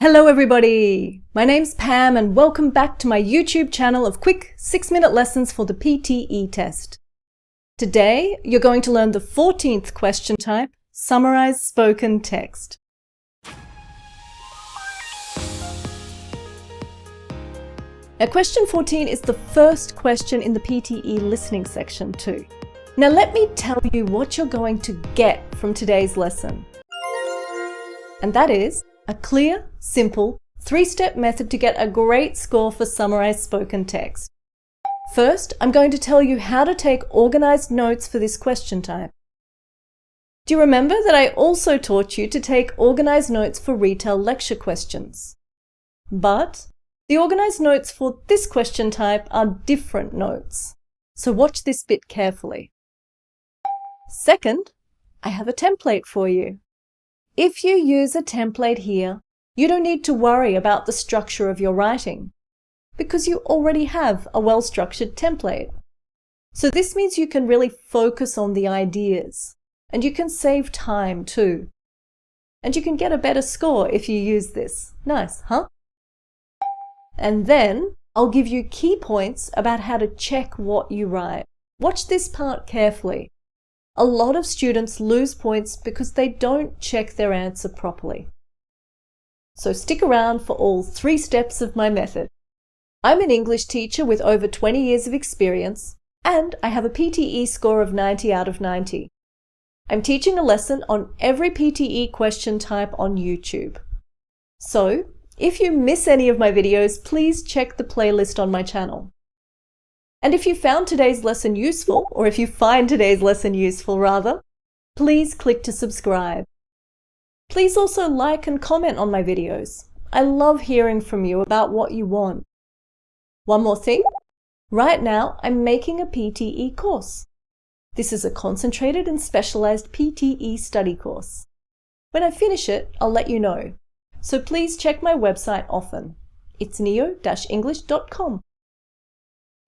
Hello everybody! My name's Pam and welcome back to my YouTube channel of quick 6-minute lessons for the PTE test. Today you're going to learn the 14th question type, Summarize Spoken Text. Now question 14 is the first question in the PTE listening section too. Now let me tell you what you're going to get from today's lesson. And that is a clear, simple, 3-step method to get a great score for summarized spoken text. First, I'm going to tell you how to take organized notes for this question type. Do you remember that I also taught you to take organized notes for retail lecture questions? But the organized notes for this question type are different notes, so watch this bit carefully. Second, I have a template for you. If you use a template here, you don't need to worry about the structure of your writing because you already have a well-structured template. So this means you can really focus on the ideas and you can save time too. And you can get a better score if you use this. Nice, huh? And then I'll give you key points about how to check what you write. Watch this part carefully. A lot of students lose points because they don't check their answer properly. So stick around for all 3 steps of my method. I'm an English teacher with over 20 years of experience, and I have a PTE score of 90 out of 90. I'm teaching a lesson on every PTE question type on YouTube. So, if you miss any of my videos, please check the playlist on my channel. And if you found today's lesson useful, or if you find today's lesson useful rather, please click to subscribe. Please also like and comment on my videos. I love hearing from you about what you want. One more thing, right now I'm making a PTE course. This is a concentrated and specialized PTE study course. When I finish it, I'll let you know. So please check my website often. It's neo-english.com.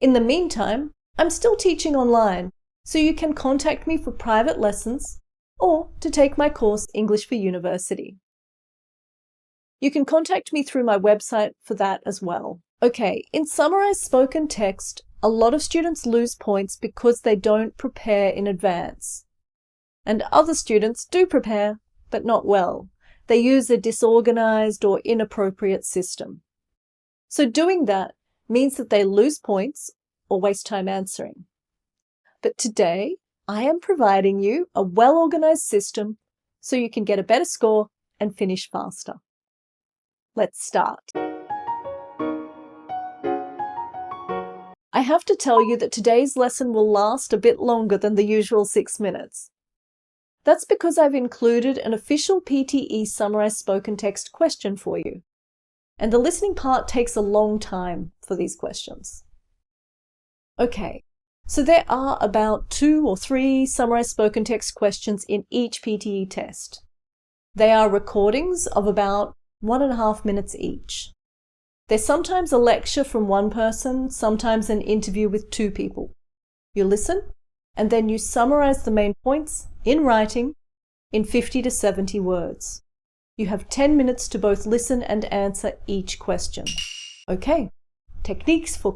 In the meantime, I'm still teaching online, so you can contact me for private lessons or to take my course English for University. You can contact me through my website for that as well. Okay, in summarized spoken text, a lot of students lose points because they don't prepare in advance. And other students do prepare, but not well. They use a disorganized or inappropriate system. So doing that means that they lose points or waste time answering. But today, I am providing you a well-organized system so you can get a better score and finish faster. Let's start. I have to tell you that today's lesson will last a bit longer than the usual 6 minutes. That's because I've included an official PTE summarized spoken text question for you. And the listening part takes a long time for these questions. Okay, so there are about 2 or 3 summarized spoken text questions in each PTE test. They are recordings of about 1.5 minutes each. They're sometimes a lecture from one person, sometimes an interview with 2 people. You listen, and then you summarize the main points in writing in 50 to 70 words. You have 10 minutes to both listen and answer each question. Okay, techniques for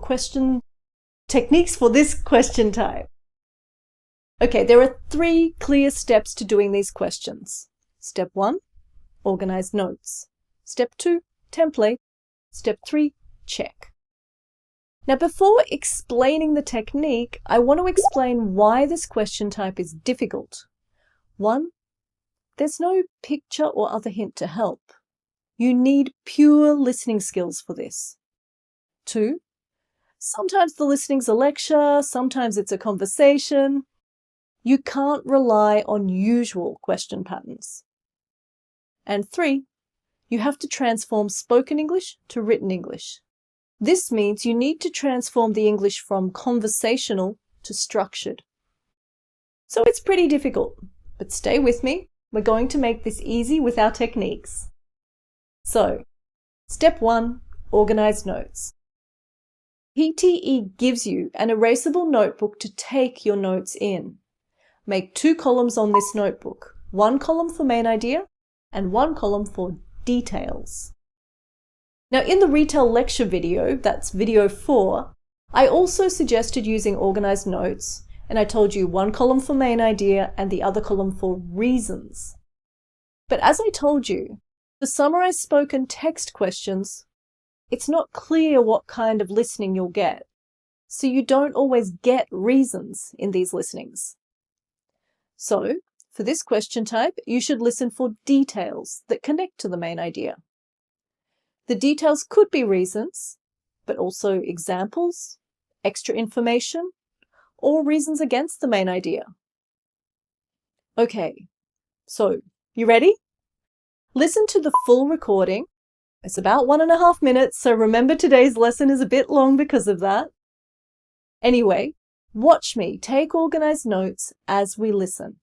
this question type. Okay, there are 3 clear steps to doing these questions. Step 1, organize notes. Step 2, template. Step 3, check. Now before explaining the technique, I want to explain why this question type is difficult. 1, there's no picture or other hint to help. You need pure listening skills for this. 2, sometimes the listening's a lecture, sometimes it's a conversation. You can't rely on usual question patterns. And 3, you have to transform spoken English to written English. This means you need to transform the English from conversational to structured. So it's pretty difficult, but stay with me. We're going to make this easy with our techniques. So, step 1, organize notes. PTE gives you an erasable notebook to take your notes in. Make 2 columns on this notebook, 1 column for main idea and 1 column for details. Now, in the retail lecture video, that's video 4, I also suggested using organized notes, and I told you one column for main idea and the other column for reasons. But as I told you, for summarized spoken text questions, it's not clear what kind of listening you'll get, so you don't always get reasons in these listenings. So, for this question type, you should listen for details that connect to the main idea. The details could be reasons, but also examples, extra information, or reasons against the main idea. Okay, so you ready? Listen to the full recording. It's about 1.5 minutes, so remember today's lesson is a bit long because of that. Anyway, watch me take organized notes as we listen.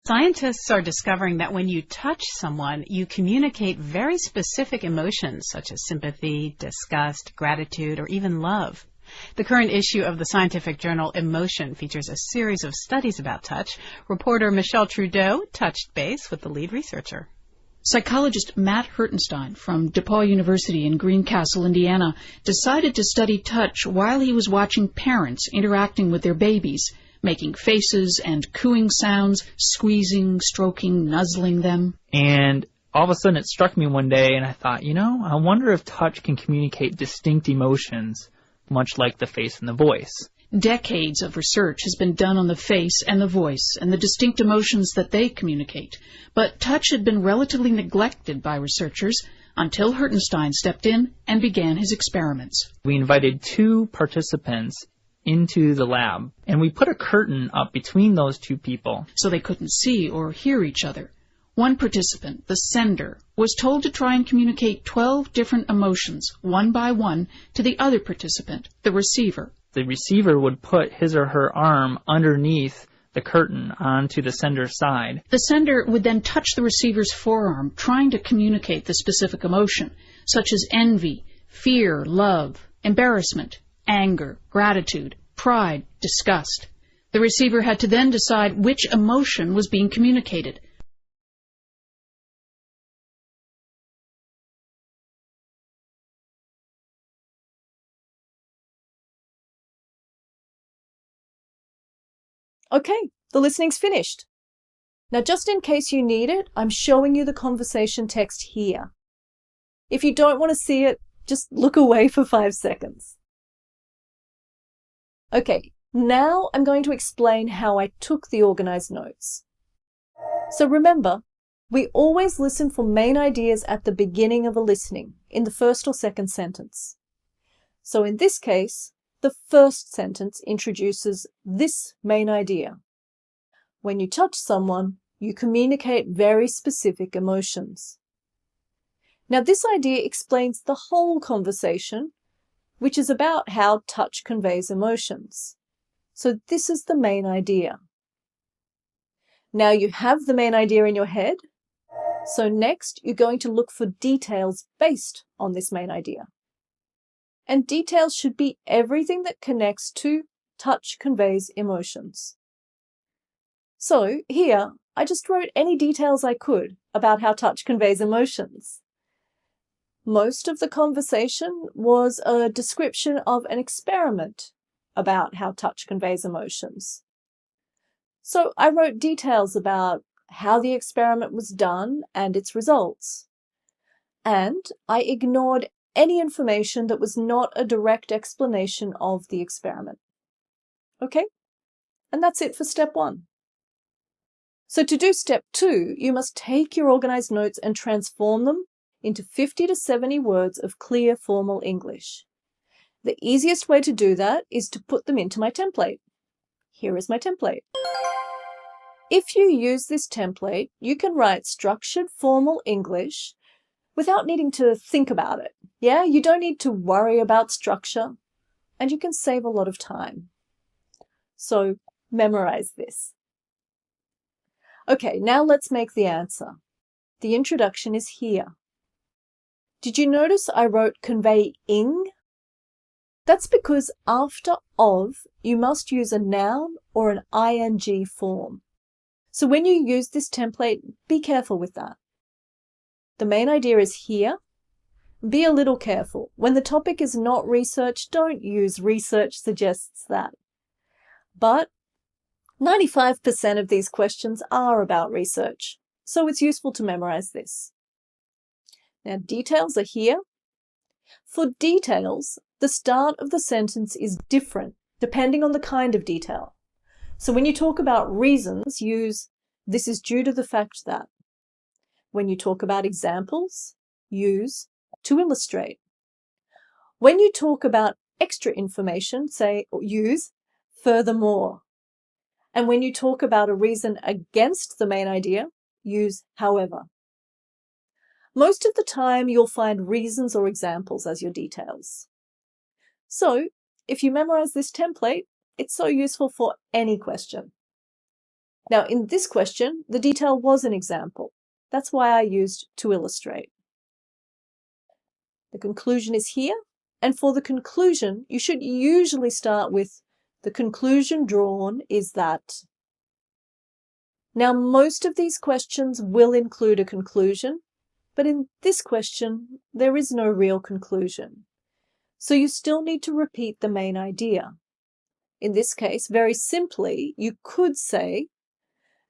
Scientists are discovering that when you touch someone, you communicate very specific emotions such as sympathy, disgust, gratitude, or even love. The current issue of the scientific journal Emotion features a series of studies about touch. Reporter Michelle Trudeau touched base with the lead researcher. Psychologist Matt Hertenstein from DePaul University in Greencastle, Indiana, decided to study touch while he was watching parents interacting with their babies, making faces and cooing sounds, squeezing, stroking, nuzzling them. And all of a sudden it struck me one day, and I thought, I wonder if touch can communicate distinct emotions, much like the face and the voice. Decades of research has been done on the face and the voice and the distinct emotions that they communicate. But touch had been relatively neglected by researchers until Hertenstein stepped in and began his experiments. We invited 2 participants into the lab, and we put a curtain up between those 2 people, so they couldn't see or hear each other. One participant, the sender, was told to try and communicate 12 different emotions, one by one, to the other participant, the receiver. The receiver would put his or her arm underneath the curtain onto the sender's side. The sender would then touch the receiver's forearm, trying to communicate the specific emotion, such as envy, fear, love, embarrassment, anger, gratitude, pride, disgust. The receiver had to then decide which emotion was being communicated. Okay, the listening's finished. Now, just in case you need it, I'm showing you the conversation text here. If you don't want to see it, just look away for 5 seconds. Okay, now I'm going to explain how I took the organized notes. So remember, we always listen for main ideas at the beginning of a listening, in the first or second sentence. So in this case, the first sentence introduces this main idea. When you touch someone, you communicate very specific emotions. Now, this idea explains the whole conversation, which is about how touch conveys emotions. So this is the main idea. Now you have the main idea in your head. So next, you're going to look for details based on this main idea. And details should be everything that connects to touch conveys emotions. So here, I just wrote any details I could about how touch conveys emotions. Most of the conversation was a description of an experiment about how touch conveys emotions. So I wrote details about how the experiment was done and its results. And I ignored any information that was not a direct explanation of the experiment. Okay? And that's it for step 1. So to do step 2, you must take your organized notes and transform them into 50 to 70 words of clear formal English. The easiest way to do that is to put them into my template. Here is my template. If you use this template, you can write structured formal English without needing to think about it. Yeah, you don't need to worry about structure, and you can save a lot of time. So memorize this. Okay, now let's make the answer. The introduction is here. Did you notice I wrote conveying? That's because after of, you must use a noun or an ing form. So when you use this template, be careful with that. The main idea is here. Be a little careful. When the topic is not research, don't use research suggests that. But 95% of these questions are about research, so it's useful to memorize this. Now, details are here. For details, the start of the sentence is different depending on the kind of detail. So when you talk about reasons, use "this is due to the fact that." When you talk about examples, use "to illustrate." When you talk about extra information, use "furthermore." And when you talk about a reason against the main idea, use "however." Most of the time, you'll find reasons or examples as your details. So, if you memorize this template, it's so useful for any question. Now, in this question, the detail was an example. That's why I used "to illustrate." The conclusion is here, and for the conclusion, you should usually start with "the conclusion drawn is that." Now, most of these questions will include a conclusion, but in this question, there is no real conclusion. So you still need to repeat the main idea. In this case, very simply, you could say,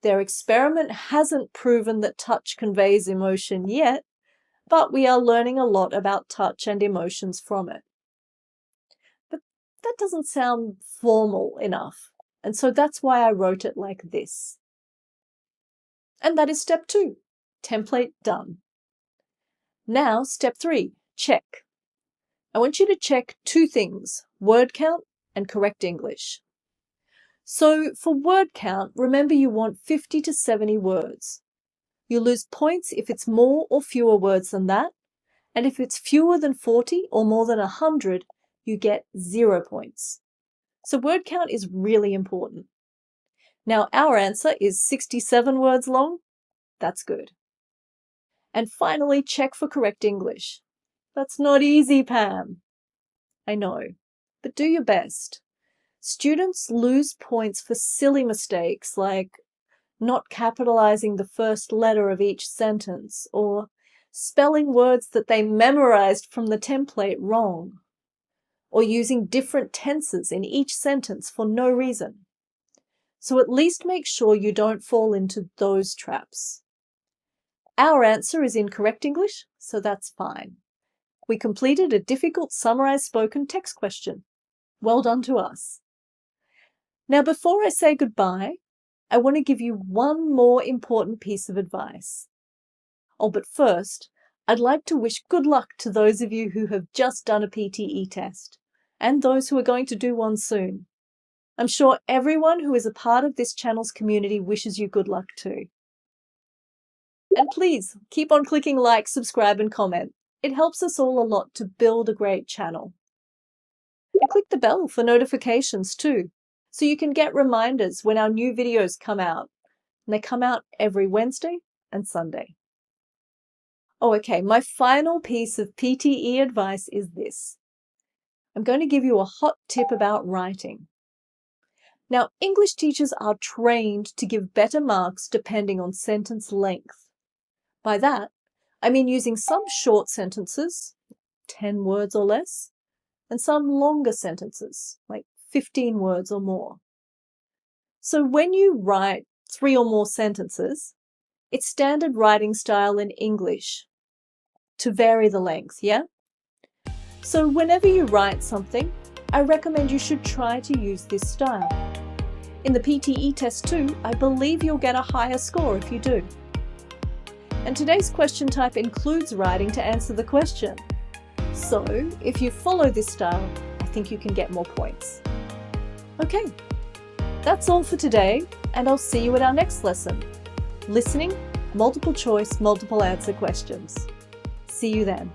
"Their experiment hasn't proven that touch conveys emotion yet, but we are learning a lot about touch and emotions from it." But that doesn't sound formal enough, and so that's why I wrote it like this. And that is step 2, template done. Now, step 3, check. I want you to check 2 things, word count and correct English. So for word count, remember you want 50 to 70 words. You lose points if it's more or fewer words than that, and if it's fewer than 40 or more than 100, you get 0 points. So word count is really important. Now our answer is 67 words long. That's good. And finally, check for correct English. That's not easy, Pam. I know, but do your best. Students lose points for silly mistakes like not capitalizing the first letter of each sentence or spelling words that they memorized from the template wrong, or using different tenses in each sentence for no reason. So at least make sure you don't fall into those traps. Our answer is in correct English, so that's fine. We completed a difficult summarized spoken text question. Well done to us. Now, before I say goodbye, I want to give you one more important piece of advice. Oh, but first, I'd like to wish good luck to those of you who have just done a PTE test, and those who are going to do one soon. I'm sure everyone who is a part of this channel's community wishes you good luck too. And please, keep on clicking like, subscribe, and comment. It helps us all a lot to build a great channel. And click the bell for notifications too, so you can get reminders when our new videos come out. And they come out every Wednesday and Sunday. Oh, okay, my final piece of PTE advice is this. I'm going to give you a hot tip about writing. Now, English teachers are trained to give better marks depending on sentence length. By that, I mean using some short sentences, 10 words or less, and some longer sentences, like 15 words or more. So when you write 3 or more sentences, it's standard writing style in English to vary the length, yeah? So whenever you write something, I recommend you should try to use this style. In the PTE test too, I believe you'll get a higher score if you do. And today's question type includes writing to answer the question. So if you follow this style, I think you can get more points. Okay, that's all for today, and I'll see you at our next lesson. Listening, multiple choice, multiple answer questions. See you then.